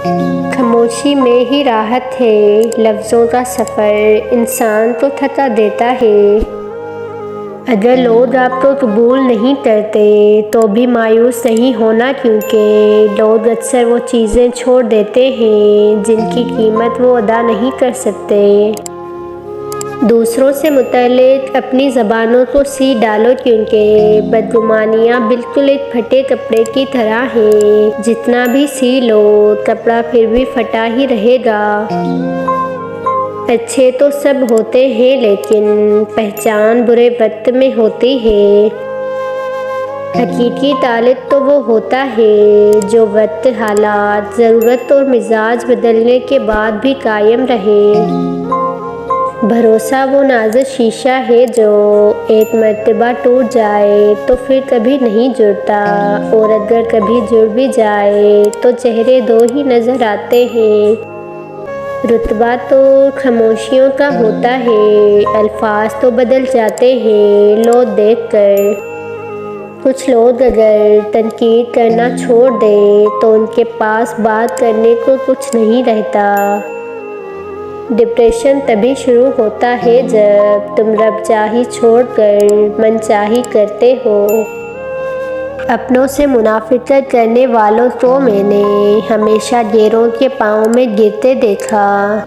خاموشی میں ہی راحت ہے، لفظوں کا سفر انسان کو تھکا دیتا ہے۔ اگر لوگ آپ کو قبول نہیں کرتے تو بھی مایوس نہیں ہونا، کیونکہ لوگ اکثر وہ چیزیں چھوڑ دیتے ہیں جن کی قیمت وہ ادا نہیں کر سکتے۔ دوسروں سے متعلق اپنی زبانوں کو سی ڈالو، کیونکہ بدگمانیاں بالکل ایک پھٹے کپڑے کی طرح ہیں، جتنا بھی سی لو کپڑا پھر بھی پھٹا ہی رہے گا۔ اچھے تو سب ہوتے ہیں لیکن پہچان برے وقت میں ہوتی ہے۔ حقیقی طالب تو وہ ہوتا ہے جو وقت، حالات، ضرورت اور مزاج بدلنے کے بعد بھی قائم رہے۔ بھروسہ وہ نازک شیشہ ہے جو ایک مرتبہ ٹوٹ جائے تو پھر کبھی نہیں جڑتا، اور اگر کبھی جڑ بھی جائے تو چہرے دو ہی نظر آتے ہیں۔ رتبہ تو خاموشیوں کا ہوتا ہے، الفاظ تو بدل جاتے ہیں لوگ دیکھ کر۔ کچھ لوگ اگر تنقید کرنا چھوڑ دیں تو ان کے پاس بات کرنے کو کچھ نہیں رہتا۔ ڈپریشن تبھی شروع ہوتا ہے جب تم رب چاہی چھوڑ کر من چاہی کرتے ہو۔ اپنوں سے منافقت کرنے والوں کو میں نے ہمیشہ غیروں کے پاؤں میں گرتے دیکھا۔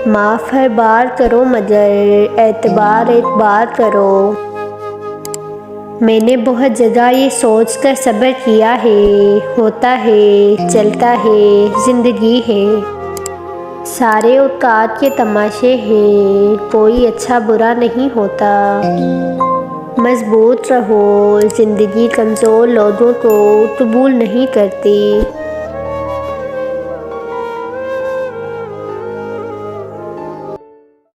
معاف ہر بار کرو مگر اعتبار ایک بار کرو۔ میں نے بہت جگہ یہ سوچ کر صبر کیا ہے، ہوتا ہے، چلتا ہے، زندگی ہے۔ سارے اوقات کے تماشے ہیں، کوئی اچھا برا نہیں ہوتا۔ مضبوط رہو، زندگی کمزور لوگوں کو قبول نہیں کرتی۔